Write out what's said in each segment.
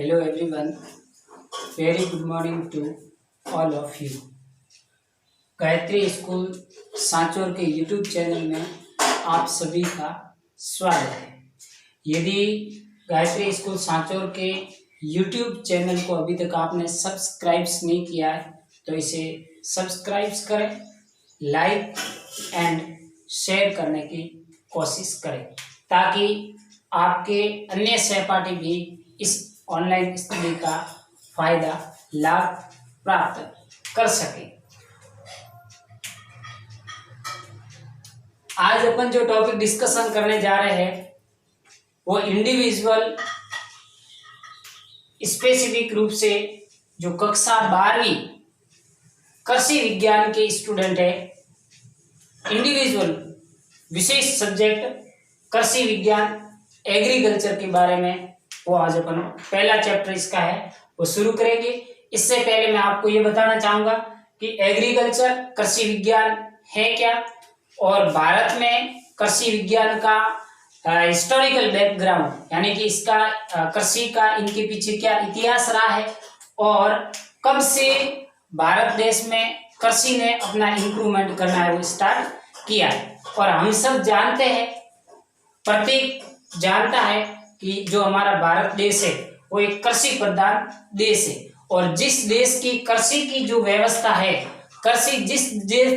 Hello everyone, very good morning to all of you. Gayatri school Sanchore के YouTube channel में आप सभी का स्वागत है। यदि गायत्री स्कूल सांचौर के YouTube चैनल को अभी तक आपने सब्सक्राइब नहीं किया है तो इसे सब्सक्राइब करें, लाइक एंड शेयर करने की कोशिश करें ताकि आपके अन्य सहपाठी भी इस ऑनलाइन स्टडी का फायदा लाभ प्राप्त कर सके। आज अपन जो टॉपिक डिस्कशन करने जा रहे हैं वो इंडिविजुअल स्पेसिफिक रूप से जो कक्षा 12वीं कृषि विज्ञान के स्टूडेंट है, इंडिविजुअल विशेष सब्जेक्ट कृषि विज्ञान एग्रीकल्चर के बारे में वो आज अपन पहला चैप्टर इसका है वो शुरू करेंगे। इससे पहले मैं आपको ये बताना चाहूंगा कि एग्रीकल्चर कृषि विज्ञान है क्या और भारत में कृषि विज्ञान का हिस्टोरिकल बैकग्राउंड यानी कि इसका कृषि का इनके पीछे क्या इतिहास रहा है और कब से भारत देश में कृषि ने अपना इंप्रूवमेंट करना है वो स्टार्ट किया है। और हम सब जानते हैं, प्रत्येक जानता है कि जो हमारा भारत देश है वो एक कृषि प्रधान देश है और जिस देश की कृषि की जो व्यवस्था है, कृषि जिस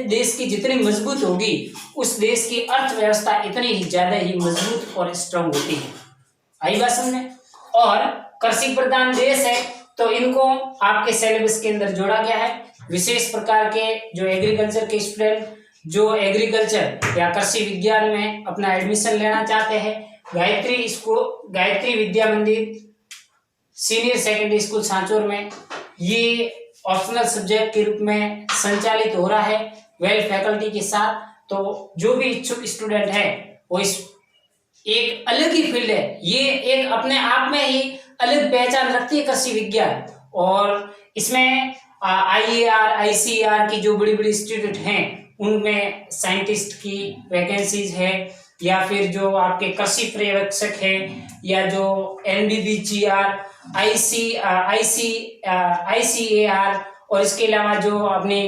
देश की जितनी मजबूत होगी उस देश की अर्थव्यवस्था इतनी ही ज्यादा ही मजबूत और स्ट्रांग होती है। आई बात समझ में। और कृषि प्रधान देश है तो इनको आपके सिलेबस के अंदर जोड़ा गया है। विशेष प्रकार के जो एग्रीकल्चर के स्टूडेंट जो एग्रीकल्चर या कृषि विज्ञान में अपना एडमिशन लेना चाहते हैं, गायत्री विद्या मंदिर सीनियर सेकेंडरी स्कूल सांचौर में ये ऑप्शनल सब्जेक्ट के रूप में संचालित हो रहा है वेल फैकल्टी के साथ। तो जो भी इच्छुक स्टूडेंट है वो इस एक अलग ही फील्ड है, ये एक अपने आप में ही अलग पहचान रखती है कृषि विज्ञान। और इसमें IAR ICAR की जो बड़ी बड़ी इंस्टीट्यूट हैं उनमें साइंटिस्ट की वैकेंसीज है या फिर जो आपके कृषि पर्यवेक्षक है या जो NBBGR ICAR और इसके अलावा जो अपने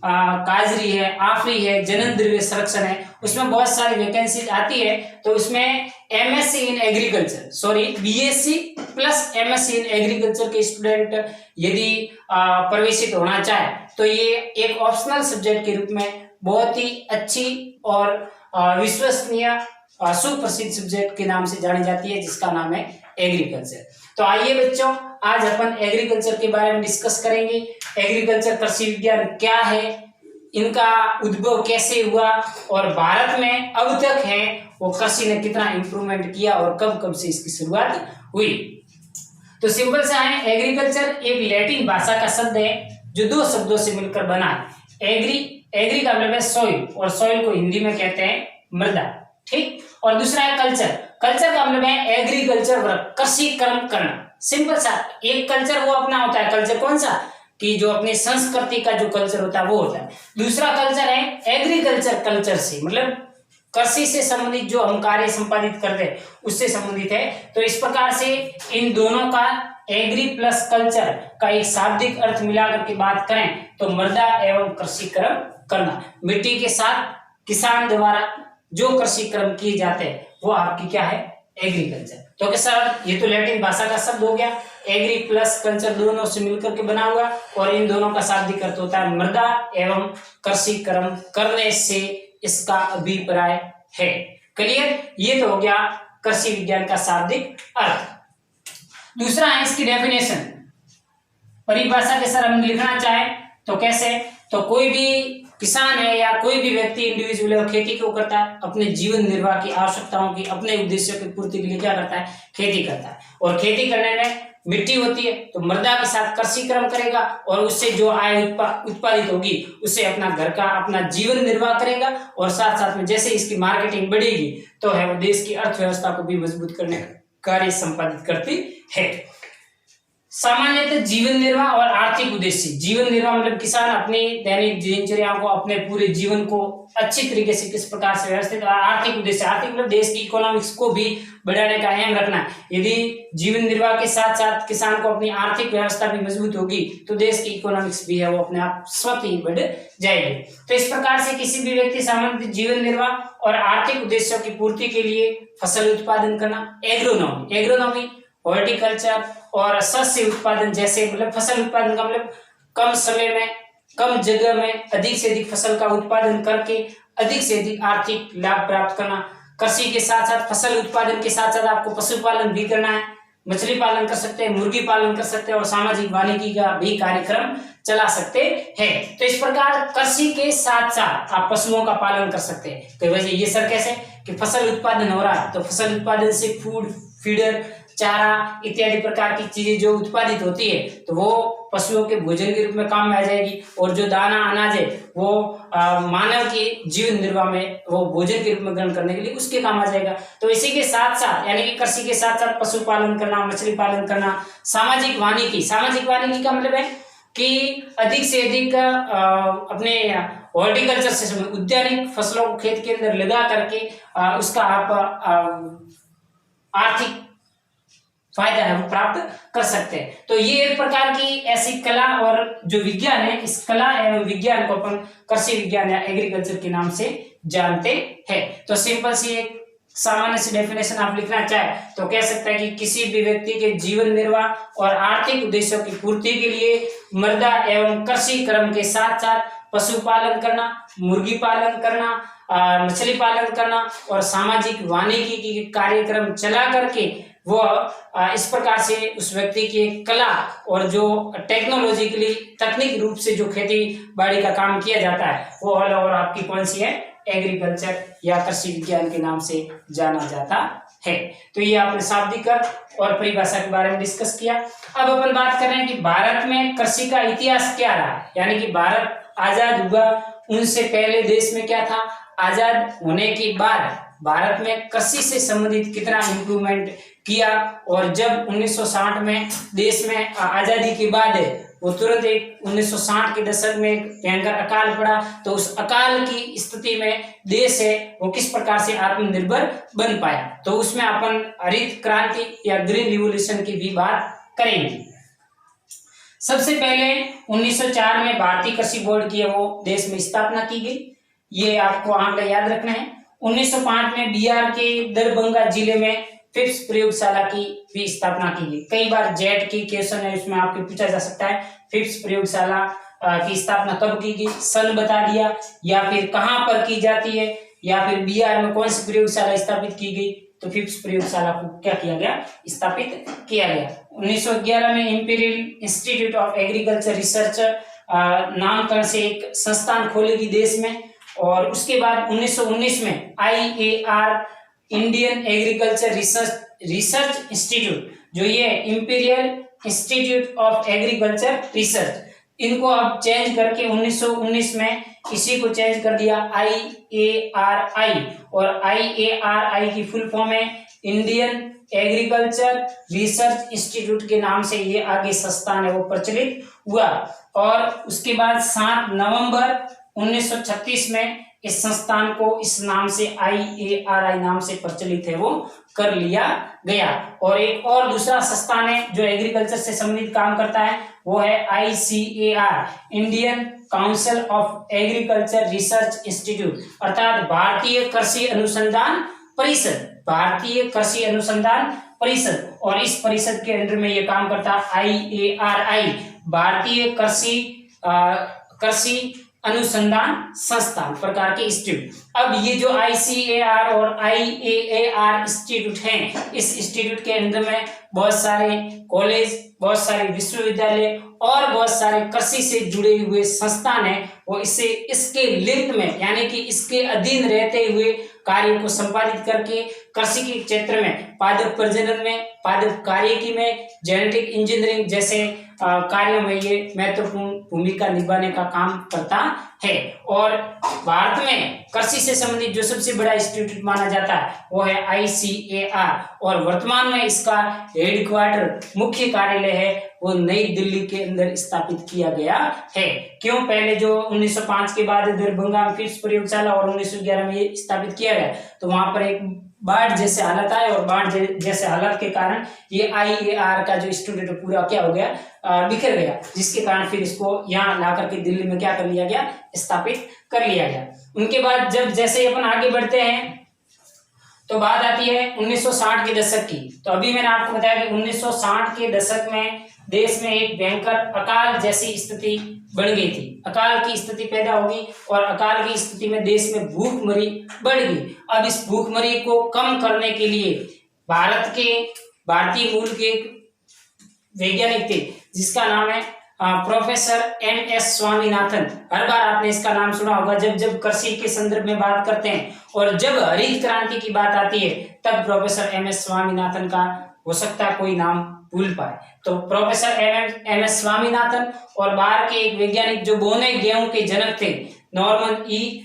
काजरी है, आफरी है, जनन द्रव्य संरक्षण है, उसमें बहुत सारी वैकेंसीज आती है। तो उसमें MSc in agriculture BSc plus MSc in agriculture के स्टूडेंट यदि प्रवेशित होना चाहे तो ये एक ऑप्शनल सब्जेक्ट के रूप में बहुत ही अच्छी और विश्वसनीय सुप्रसिद्ध सब्जेक्ट के नाम से जानी जाती है जिसका नाम है एग्रीकल्चर। तो आइए बच्चों, आज अपन एग्रीकल्चर के बारे में डिस्कस करेंगे। एग्रीकल्चर कृषि विज्ञान क्या है, इनका उद्भव कैसे हुआ और भारत में अब तक है वो कृषि ने कितना इंप्रूवमेंट किया और कब कब से इसकी शुरुआत हुई। तो सिंपल सा है, एग्रीकल्चर एक लैटिन भाषा का शब्द है जो दो शब्दों से मिलकर बना है। एग्री का मतलब है सॉइल और सॉइल को हिंदी में कहते हैं मृदा, ठीक। और दूसरा है कल्चर का मतलब है एग्रीकल्चर वर्क, कृषि कर्म करना। सिंपल सा, एक कल्चर वो अपना होता है, कल्चर कौन सा कि जो अपनी संस्कृति का जो कल्चर होता है वो होता है। दूसरा कल्चर है एग्रीकल्चर, कल्चर से मतलब कृषि से संबंधित जो हम कार्य संपादित करते हैं उससे संबंधित है। तो इस प्रकार से इन दोनों का एग्री प्लस कल्चर का एक शाब्दिक अर्थ मिलाकर के बात करें तो मृदा एवं कृषि कर्म करना, मिट्टी के साथ किसान द्वारा जो कृषि कर्म किए जाते हैं वो आपकी क्या है, एग्रीकल्चर। तो कैसा, ये तो लैटिन भाषा का शब्द हो गया, एग्री प्लस कल्चर दोनों से मिलकर के बना हुआ और इन दोनों का शाब्दिक अर्थ होता है मृदा एवं कृषि कर्म करने से इसका अभिप्राय है। क्लियर, ये तो हो गया कृषि विज्ञान का शाब्दिक अर्थ। दूसरा है इसकी डेफिनेशन, परिभाषा के सर हम लिखना चाहें तो कैसे, तो कोई भी किसान है या कोई भी व्यक्ति इंडिविजुअल खेती क्यों करता है, अपने जीवन निर्वाह की आवश्यकताओं की, अपने उद्देश्यों की पूर्ति के लिए क्या करता है, खेती करता है। और खेती करने में मिट्टी होती है तो मृदा के साथ कृषि कर्म करेगा और उससे जो आय उत्पादित होगी उससे अपना घर का अपना जीवन निर्वाह करेगा और साथ साथ में जैसे इसकी मार्केटिंग बढ़ेगी तो है वो देश की अर्थव्यवस्था को भी मजबूत करने का कार्य संपादित करती है। सामान्यतः जीवन निर्वाह और आर्थिक उद्देश्य। जीवन निर्वाह मतलब किसान अपनी दैनिक दिनचर्या को, अपने पूरे जीवन को अच्छी तरीके से किस प्रकार से व्यवस्थित, और आर्थिक उद्देश्य, आर्थिक मतलब देश की इकोनॉमिक्स को भी बढ़ाने का एम रखना है। यदि जीवन निर्वाह के साथ साथ किसान को अपनी आर्थिक व्यवस्था भी मजबूत होगी तो देश की इकोनॉमिक्स भी है वो अपने आप स्वतः ही बढ़ जाएगी। तो इस प्रकार से किसी भी व्यक्ति सामान्य जीवन निर्वाह और आर्थिक उद्देश्यों की पूर्ति के लिए फसल उत्पादन करना, एग्रोनॉमी, हॉर्टिकल्चर और शस्य उत्पादन जैसे, मतलब फसल उत्पादन का मतलब कम समय में, कम जगह में अधिक से अधिक फसल का उत्पादन करके अधिक से अधिक आर्थिक लाभ प्राप्त करना। कृषि के साथ साथ, फसल उत्पादन के साथ साथ आपको पशुपालन भी करना है, मछली पालन कर सकते हैं, मुर्गी पालन कर सकते हैं और सामाजिक वानिकी का भी कार्यक्रम चला सकते हैं। तो इस प्रकार कृषि के साथ साथ आप पशुओं का पालन कर सकते हैं। तो वैसे ये सर कैसे कि फसल उत्पादन हो रहा है तो फसल उत्पादन से फूड, फीडर, चारा इत्यादि प्रकार की चीजें जो उत्पादित होती है तो वो पशुओं के भोजन के रूप में काम में आ जाएगी, और जो दाना अनाज है वो मानव के जीवन निर्वाह में वो भोजन के रूप में ग्रहण करने के लिए उसके काम आ जाएगा। तो इसी के साथ साथ यानी कि कृषि के साथ साथ पशुपालन करना, मछली पालन करना, सामाजिक वानिकी का मतलब है कि अधिक से अधिक अपने हॉर्टिकल्चर से, उद्यानिक फसलों को खेत के अंदर लगा करके उसका आप आर्थिक फायदा है वो प्राप्त कर सकते हैं। तो ये एक प्रकार की ऐसी कला और जो विज्ञान है, इस कला एवं विज्ञान को अपन कृषि विज्ञान या एग्रीकल्चर के नाम से जानते हैं। तो सिंपल सी एक सामान्य सी डेफिनेशन आप लिखना चाहे तो कह सकता है कि किसी भी व्यक्ति के जीवन निर्वाह और आर्थिक उद्देश्यों की पूर्ति के लिए मृदा एवं कृषि कर्म के साथ साथ पशुपालन करना, मुर्गी पालन करना, मछली पालन करना और सामाजिक वानिकी की कार्यक्रम चला करके वो इस प्रकार से उस व्यक्ति की कला और जो टेक्नोलॉजिकली तकनीक रूप से जो खेती बाड़ी का काम किया जाता है वो ऑल ओवर आपकी कौन सी है, एग्रीकल्चर या कृषि विज्ञान के नाम से जाना जाता है। तो ये आपने शाब्दिक अर्थ और परिभाषा के बारे में डिस्कस किया। अब अपन बात कर रहे हैं कि भारत में कृषि का इतिहास क्या रहा है, यानी कि भारत आजाद हुआ उनसे पहले देश में क्या था, आजाद होने के बाद भारत में कृषि से संबंधित कितना इम्प्रूवमेंट किया, और जब 1960 में देश में आजादी के बाद वो तुरंत एक 1960 के दशक में एक भयंकर अकाल पड़ा, तो उस अकाल की स्थिति में देश है वो किस प्रकार से आत्मनिर्भर बन पाया, तो उसमें अपन हरित क्रांति या ग्रीन रिवॉल्यूशन की भी बात करेंगे। सबसे पहले 1904 में भारतीय कृषि बोर्ड की वो देश में स्थापना की गई, ये आपको आंकड़ा याद रखना है। 1905 में बिहार के दरभंगा जिले में फिप्स प्रयोगशाला की भी स्थापना की गई। कई बार जेट की क्वेश्चन है, इसमें आपको पूछा जा सकता है फिप्स प्रयोगशाला की स्थापना कब की गई, सन बता दिया, या फिर कहां पर की जाती है, या फिर बिहार में कौन सी प्रयोगशाला स्थापित की गई, तो फिप्स प्रयोगशाला को क्या किया गया, स्थापित किया गया। 1911 में imperial institute of agriculture research नामकरण से एक संस्थान खोलेगी देश में, और उसके बाद 1919 में IAR Indian agriculture research institute, जो ये imperial institute of agriculture research, इनको अब चेंज करके 1919 में इसी को चेंज कर दिया IARI, और IARI की फुल फॉर्म है इंडियन एग्रीकल्चर रिसर्च इंस्टीट्यूट के नाम से ये आगे संस्थान है वो प्रचलित हुआ। और उसके बाद 7 नवंबर 1936 में इस संस्थान को इस नाम से IARI नाम से प्रचलित है वो कर लिया गया। और एक और दूसरा संस्थान है जो एग्रीकल्चर से संबंधित काम करता है, वो है ICAR Indian council of agriculture research institute, अर्थात भारतीय कृषि अनुसंधान परिषद, भारतीय कृषि अनुसंधान परिषद। और इस परिषद के अंदर में ये काम करता है IARI, भारतीय कृषि अनुसंधान संस्थान प्रकार के इंस्टीट्यूट। अब ये जो ICAR और IAAR इंस्टीट्यूट हैं, इस इंस्टीट्यूट के अंदर में बहुत सारे कॉलेज, बहुत सारे विश्वविद्यालय और बहुत सारे कृषि से जुड़े हुए संस्थान हैं, वो इसके लिंक में यानी कि इसके अधीन रहते हुए कार्यों को संपादित करके कृषि के क्षेत्र में पादप प्रजनन में, पादप कार्यकी में, जेनेटिक इंजीनियरिंग जैसे कार्यों में ये महत्वपूर्ण भूमिका निभाने का काम करता है। और भारत में कृषि से संबंधित जो सबसे बड़ा इंस्टीट्यूट माना जाता है वो है ICAR, और वर्तमान में इसका हेडक्वार्टर मुख्य कार्यालय है वो नई दिल्ली के अंदर स्थापित किया गया है। क्यों? पहले जो 1905 के बाद दरभंगा में फिर प्रयोगशाला और 1911 में ये स्थापित किया गया, तो वहां पर एक बाढ़ जैसे हालत आए, और बाढ़ जैसे हालत के कारण ये IAR का जो इंस्टीट्यूट पूरा क्या हो गया, बिखर गया, जिसके कारण फिर इसको यहाँ ला करके दिल्ली में क्या कर लिया गया, स्थापित कर लिया गया। उनके बाद जब जैसे अपन आगे बढ़ते हैं तो बात आती है 1960 के दशक की। तो अभी मैंने आपको बताया कि 1960 के दशक में देश में एक भयंकर अकाल जैसी स्थिति बन गई थी, अकाल की स्थिति पैदा होगी, और अकाल की स्थिति में देश में भूखमरी बढ़ गई। अब इस भूखमरी को कम करने के लिए भारतीय मूल के एक वैज्ञानिक थे जिसका नाम है प्रोफेसर MS स्वामीनाथन। हर बार आपने इसका नाम सुना होगा जब जब कृषि के संदर्भ में बात करते हैं, और जब हरित क्रांति की बात आती है तब प्रोफेसर MS स्वामीनाथन का हो सकता है कोई नाम भूल पाए। तो प्रोफेसर MS स्वामीनाथन और बाहर के एक वैज्ञानिक जो बोने गेहूं के जनक थे, नॉर्मन ई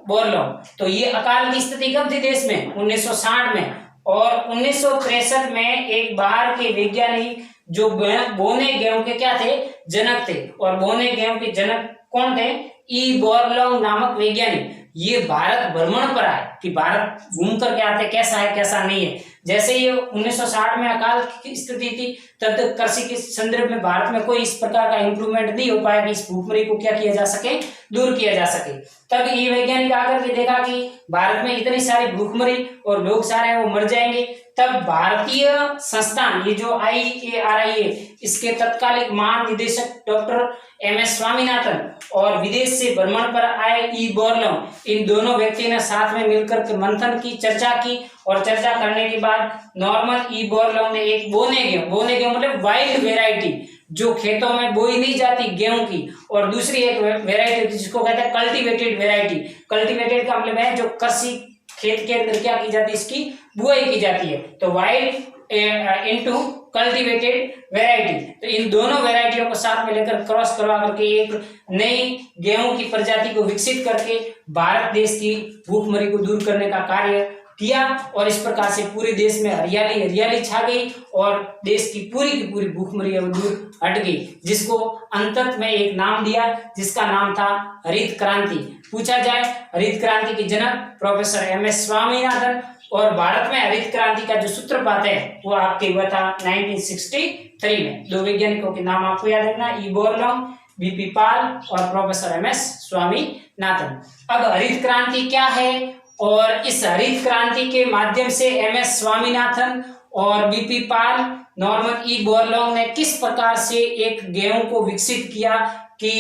बोरलॉग। तो ये अकाल की स्थिति कब थी देश में? 1960 में। और 1963 में एक बाहर के वैज्ञानिक जो बोने गेहूं के क्या थे, जनक थे, और बोने गेहूं के जनक कौन थे? ई बोरलॉग नामक वैज्ञानिक। ये भारत भ्रमण पर आए कि भारत घूम करके आते कैसा है कैसा नहीं है। जैसे ये 1960 में अकाल की स्थिति थी, तब तक कृषि के संदर्भ में भारत में कोई इस प्रकार का इंप्रूवमेंट नहीं हो पाया कि इस भूखमरी को क्या किया जा सके, दूर किया जा सके। तब ये वैज्ञानिक आकर के देखा कि भारत में इतनी सारी भूखमरी और लोग सारे हैं वो मर जाएंगे। तब भारतीय संस्थान ये जो IARI है, इसके तत्कालिक महानिदेशक डॉक्टर MS स्वामीनाथन और विदेश से भ्रमण पर आए ई बोरलॉग, इन दोनों व्यक्ति ने साथ में मिलकर के मंथन की, चर्चा की, और चर्चा करने के बाद नॉर्मन ई बोरलॉग ने एक बोने गेहूं मतलब वाइल्ड वेराइटी जो खेतों में बोई नहीं जाती गेहूं की, और दूसरी एक वेराइटी जिसको कहते हैं कल्टीवेटेड वेराइटी। कल्टीवेटेड का मतलब है जो कृषि खेत के अंदर क्या की जाती है, इसकी बुआई की जाती है। तो वाइल्ड इनटू कल्टीवेटेड वेराइटी, तो इन दोनों वेराइटियों को साथ में लेकर क्रॉस करवा करके एक नई गेहूं की प्रजाति को विकसित करके भारत देश की भूखमरी को दूर करने का कार्य किया, और इस प्रकार से पूरे देश में हरियाली छा गई, और देश की पूरी भूखमरी अब दूर हट गई, जिसको अंतत में एक नाम दिया जिसका नाम था हरित क्रांति। पूछा जाए हरित क्रांति के जनक प्रोफेसर MS स्वामीनाथन, और भारत में हरित क्रांति का जो सूत्रपात है वो आपके हुआ था 1963 में। दो वैज्ञानिकों के नाम आपको याद रखना, ई बोरलॉग, BP पाल और प्रोफेसर MS स्वामीनाथन। अब हरित क्रांति क्या है, और इस हरित क्रांति के माध्यम से MS स्वामीनाथन और BP पाल, नॉर्मन ई बोरलॉग ने किस प्रकार से एक गेहूं को विकसित किया कि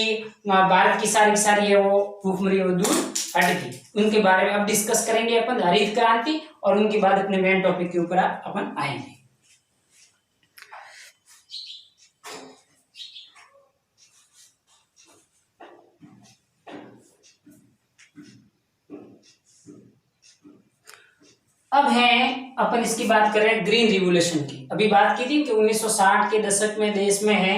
भारत की सारी है वो भूखमरी वो दूर हट गई, उनके बारे में अब डिस्कस करेंगे अपन हरित क्रांति, और उनके बाद अपने मेन टॉपिक के ऊपर अपन आएंगे। अब है अपन इसकी बात कर रहे हैं ग्रीन रिवोल्यूशन की। अभी बात की थी कि 1960 के दशक में देश में है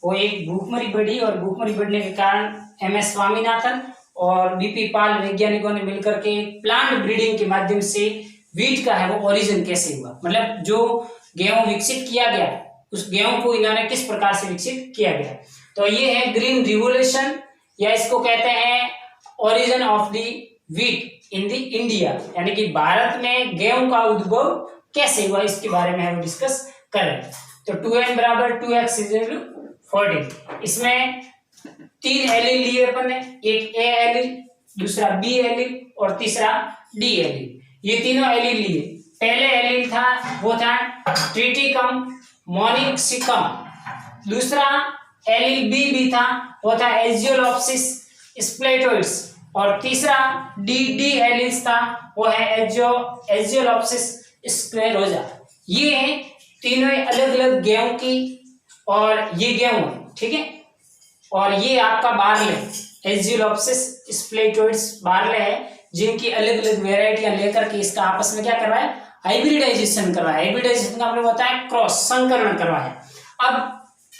वो एक भूखमरी बढ़ी, और भूखमरी बढ़ने के कारण MS स्वामीनाथन और BP पाल वैज्ञानिकों ने मिलकर के प्लांट ब्रीडिंग के माध्यम से वीट का है वो ओरिजिन कैसे हुआ, मतलब जो गेहूं विकसित किया गया उस गेहूं को इन्होंने किस प्रकार से विकसित किया गया। तो ये है ग्रीन रिवोल्यूशन, या इसको कहते हैं origin of the wheat in the India, यानी कि भारत में गेहूं का उद्भव कैसे हुआ इसके बारे में हम डिस्कस कर रहे हैं। तो 2n = 2x = 14। इसमें 3 एलील लिए अपन ने, एक A एलील, दूसरा B एलील और तीसरा D एलील। ये तीनों एलील लिए। पहले एलील था वो था ट्रिटिकम मोनिक्सिकम, दूसरा एलील B भी था वो था एजियोलॉप्सिस स्प्लेटोइड्स, और तीसरा D एलील्स था वो है एजियोलॉप्सिस स्क्लेरोजा। ये तीनों अलग अलग गेहूं की, और ये गेहूं ठीक है, और ये आपका बार्ले एजियोलॉप्सिस स्प्लेटोइड्स बार्ले है, जिनकी अलग अलग वेराइटियां लेकर के इसका आपस में क्या कर रहा है, हाइब्रिडाइजेशन कर रहा है। हाइब्रिडाइजेशन का मतलब होता है क्रॉस, संकरण कर रहा है। अब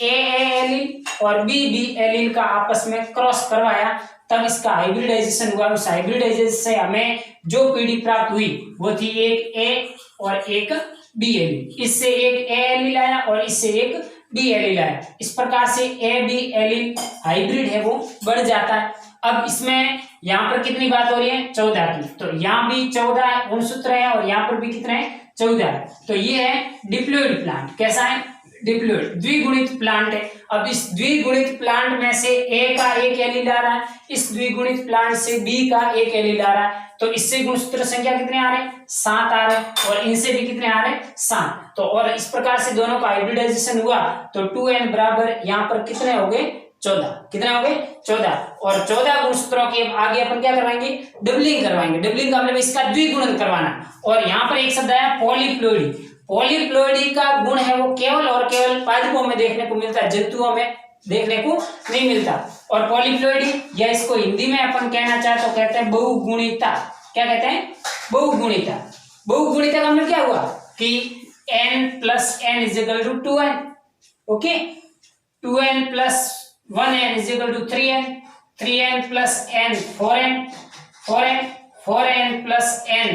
ए एलील और बी एलील का आपस में क्रॉस करवाया, तब इसका हाइब्रिडाइजेशन हुआ। उस हाइब्रिडाइजेशन से हमें जो पीढ़ी प्राप्त हुई वो थी एक ए और एक बी एलील। इससे एक ए एलील आया और इससे एक बी एलील आया। इस प्रकार से ए बी एलील हाइब्रिड है वो बढ़ जाता है। अब इसमें यहाँ पर कितनी बात हो रही है, 14 की। तो यहाँ भी 14 गुणसूत्र है और यहाँ पर भी कितने हैं, 14 है। तो ये है डिप्लॉइड प्लांट। कैसा है, डिप्लॉइड, द्विगुणित प्लांट है। अब इस द्विगुणित प्लांट में से ए का एक एलील आ रहा है, इस द्विगुणित प्लांट से बी का एक एलील आ रहा है। तो इससे गुणसूत्र संख्या कितने आ रहे हैं, 7 आ रहे हैं और इनसे भी कितने आ रहे हैं, 7। तो और इस प्रकार से दोनों का हाइब्रिडाइजेशन हुआ तो 2n बराबर यहाँ पर कितने हो गए, 14। कितने हो गए, 14। और 14 गुणसूत्रों के आगे अपन क्या करवाएंगे, डबलिंग करवाएंगे। डबलिंग का मतलब इसका द्विगुणन करवाना। और यहाँ पर एक शब्द आया पॉलीप्लोइडी। पॉलीप्लोइडी का गुण है वो केवल और केवल पादपों में देखने को मिलता है, जंतुओं में देखने को नहीं मिलता। और पॉलीप्लोइडी, या इसको हिंदी में अपन कहना चाहे तो कहते हैं बहुगुणिता। क्या कहते हैं, बहुगुणिता। बहुगुणिता का मतलब क्या हुआ कि n + n = 2n। Okay, 2n + 1n = 3n, 3n + n 4n, 4n + n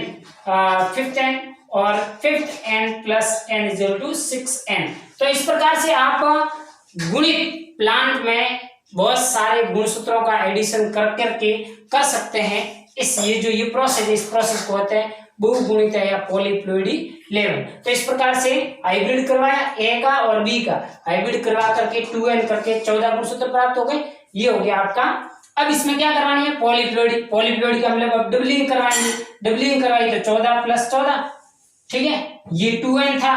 5n और 5n + n = 6n। तो इस प्रकार से आप गुणित प्लांट में बहुत सारे गुणसूत्रों का एडिशन कर करके कर सकते हैं। इस ये प्रोसेस, इस प्रोसेस को होते हैं बहुगुणित या पॉलीप्लोइडी लेवल। तो इस प्रकार से हाइब्रिड करवाया ए का और बी का, हाइब्रिड करवा करके 2n करके 14 गुणसूत्र प्राप्त हो गए। ये हो गया आपका। अब इसमें क्या करवानी है, पॉलीप्लोइडी। पॉलीप्लोइडी का मतलब अब डबलिंग करवाएंगे। डबलिंग करवाई तो 14 + 14, ठीक है। ये 2n था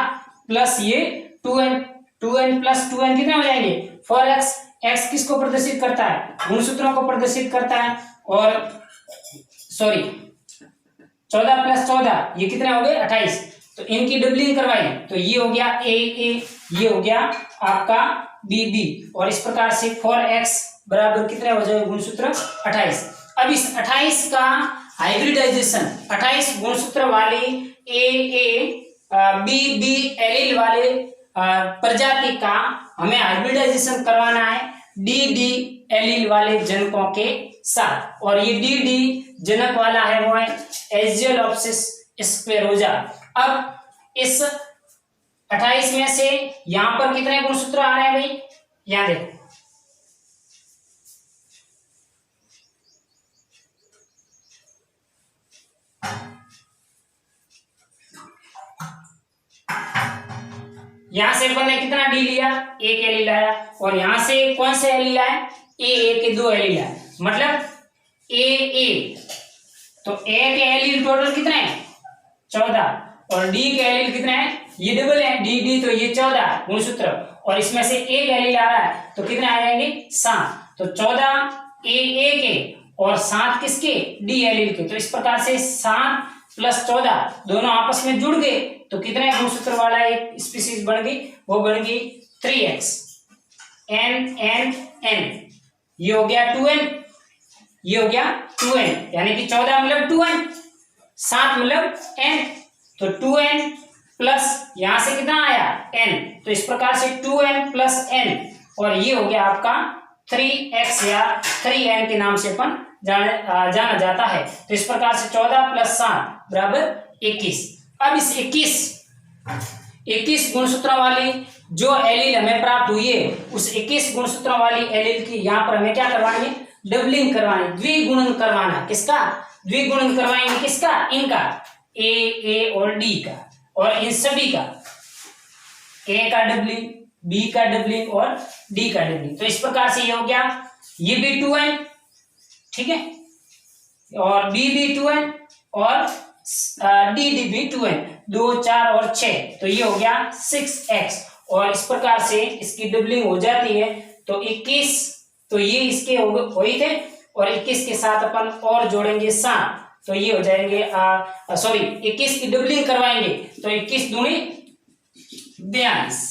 प्लस ये 2n, 2n + 2n कितने हो जाएंगे, 4x। x किसको प्रदर्शित करता है, गुणसूत्रों को प्रदर्शित करता है। और सॉरी 14 + 14 ये कितने हो गए, 28। तो इनकी डबलिंग करवाई तो ये हो गया a, ये हो गया आपका b। और इस प्रकार से 4x बराबर कितने हो जाएगा, गुणसूत्र 28। अब इस 28 का हाइब्रिडाइजेशन, 28 गुणसूत्र वाली ए बी एलील वाले प्रजाति का हमें हाइब्रिडाइजेशन करवाना है डी एलील वाले जनकों के साथ। और ये डी जनक वाला है वो है एजियोलॉप्सिस स्क्लेरोजा। अब इस 28 में से यहां पर कितने गुणसूत्र आ रहे हैं भाई, यहां देखो, यहां से अपन ने कितना डी लिया, एक एलील आया। और यहां से कौन से एलील आए, ए के 2 एलील आए। मतलब ए तो ए के एलील टोटल कितने हैं, 14। और डी के एलील कितने हैं, ये डबल है, डी तो ये 14 गुणसूत्र। और इसमें से एक एलील आ रहा है तो कितने आ जाएंगे, 7। तो 14 ए के और 7 किसके, डी एलील के। तो इस प्रकार से 7 + 14 दोनों आपस में जुड़ गए तो कितने गुणसूत्र वाला एक स्पीशीज बन गई, वो बन गई 3x n। ये हो गया 2n, ये हो गया 2n, यानी कि 14 मतलब 2n, 7 मतलब n। तो 2n प्लस यहां से कितना आया, n। तो इस प्रकार से 2n + n और ये हो गया आपका 3x या 3n के नाम से अपन जाना जाता है। तो इस प्रकार से 14 + 7 = 21। अब इस 21 गुणसूत्रों वाली जो एलील हमें प्राप्त हुई है, उस 21 गुणसूत्रों वाली एलील की यहाँ पर हमें क्या करवानी है, डबलिंग करवानी, द्विगुणन करवाना। किसका, द्विगुणन करवाएंगे, किसका, इनका ए और डी का। और इन सभी का ए का डबलिंग, बी का डबलिंग और डी का डबलिंग। तो इस प्रकार से ये हो गया, ये भी 2n, ठीक है, और बी भी 2n और डी भी 2n, 2 4 और 6। तो ये हो गया 6x। और इस प्रकार से इसकी डबलिंग हो जाती है तो 21। तो ये इसके हो ही थे और 21 के साथ अपन और जोड़ेंगे 7, तो ये हो जाएंगे 21 की डबलिंग करवाएंगे तो 21 दूनी 42।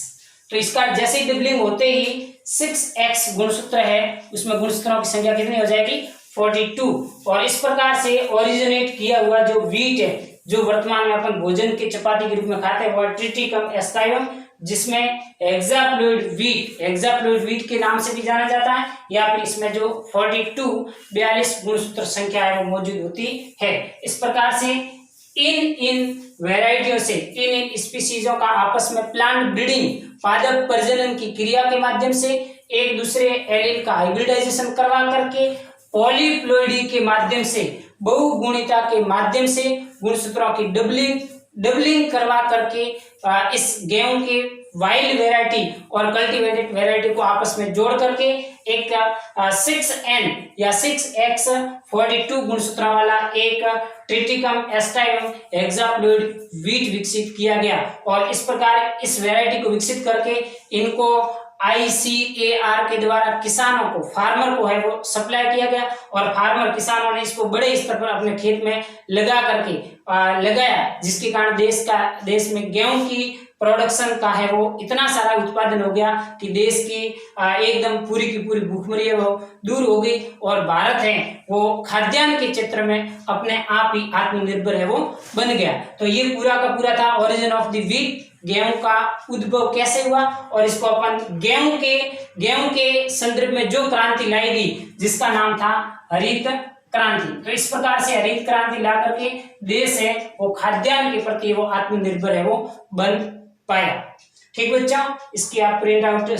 तो इसका जैसे ही डबलिंग होते ही 6x गुणसूत्र है, उसमें गुणसूत्रों की संख्या कितनी हो जाएगी, 42। और इस प्रकार से ओरिजिनेट किया हुआ जो व्हीट है, जो वर्तमान में अपन भोजन के चपाती के रूप में खाते हैं, वो ट्रिटिकम एस्काइवम जिसमें हेक्साप्लॉइड वीट के नाम से भी जाना जाता है, या फिर इसमें जो 42 गुणसूत्र संख्या है वो मौजूद होती है। इस प्रकार से इन वेराइटियों से, इन स्पीसीजों का आपस में प्लांट ब्रीडिंग, पादप प्रजनन की क्रिया के माध्यम से एक दूसरे एलील का हाइब्रिडाइजेशन करवा करके पॉलीप्लॉइडी के माध्यम से, बहुगुणिता के माध्यम से गुणसूत्रों की डबलिंग करवा करके इस गेहूं के वाइल्ड वेराइटी और कल्टीवेटेड वेराइटी को आपस में जोड़ करके एक 6N या 6X42 गुणसूत्रों वाला एक ट्रिटिकम एस्टाइलम हेक्साप्लॉइड वीट विकसित किया गया। और इस प्रकार इस वेराइटी को विकसित करके इनको ICAR के द्वारा किसानों को, फार्मर को है वो सप्लाई किया गया, और फार्मर किसानों ने इसको बड़े स्तर पर अपने खेत में लगा करके लगाया, जिसके कारण देश में गेहूं की प्रोडक्शन का है वो इतना सारा उत्पादन हो गया कि देश की एकदम पूरी की पूरी भूखमरी है वो दूर हो गई, और भारत है वो खाद्यान्न के क्षेत्र में अपने आप ही आत्मनिर्भर है वो बन गया। तो ये पूरा का पूरा था ओरिजिन ऑफ द वीट, गेहूं का उद्भव कैसे हुआ, और इसको अपन गेहूं के संदर्भ में जो क्रांति लाई गई जिसका नाम था हरित क्रांति। तो इस प्रकार से हरित क्रांति ला करके देश है वो खाद्यान्न के प्रति वो आत्मनिर्भर है वो बन पाया। ठीक बच्चा, इसकी आप प्रिंट आउट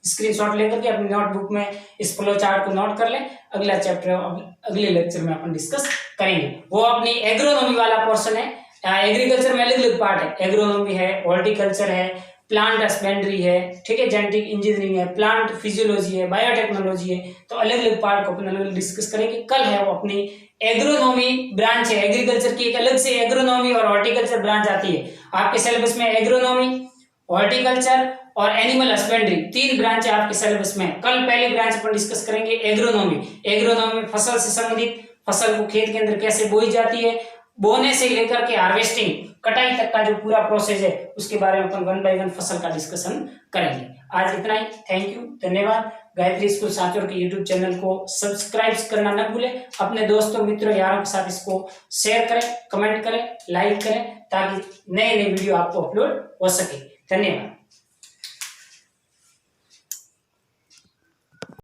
स्क्रीनशॉट लेकर के अपनी नोटबुक में इस फ्लो चार्ट को नोट कर लें। अगला चैप्टर अगले लेक्चर में अपन डिस्कस करेंगे, वो अपनी एग्रोनॉमी वाला पोर्शन है। एग्रीकल्चर में अलग अलग पार्ट है, एग्रोनॉमी है, हॉर्टिकल्चर है, प्लांट हस्बेंड्री है, ठीक है, जेनेटिक इंजीनियरिंग है, प्लांट फिजियोलॉजी है, बायोटेक्नोलॉजी है। तो अलग अलग पार्ट को अपन अलग अलग डिस्कस करेंगे। कल है वो अपनी एग्रोनॉमी ब्रांच है, एग्रीकल्चर की एक अलग से एग्रोनॉमी और हॉर्टिकल्चर ब्रांच आती है आपके सिलेबस में। एग्रोनॉमी, हॉर्टिकल्चर और एनिमल हस्बेंड्री, 3 ब्रांच है आपके सिलेबस में। कल पहली ब्रांच पर डिस्कस करेंगे एग्रोनॉमी। एग्रोनॉमी में फसल से संबंधित, फसल को खेत के अंदर कैसे बोई जाती है, बोने से लेकर के हार्वेस्टिंग, कटाई तक का जो पूरा प्रोसेस है उसके बारे में अपन 1 बाय 1 फसल का डिस्कशन करेंगे। आज इतना ही, थैंक यू, धन्यवाद। गायत्री स्कूल सांचौर के यूट्यूब चैनल को सब्सक्राइब करना न भूलें। अपने दोस्तों, मित्रों, यारों के साथ इसको शेयर करें, कमेंट करें, लाइक करें, ताकि नए नए वीडियो आपको अपलोड हो सके। धन्यवाद।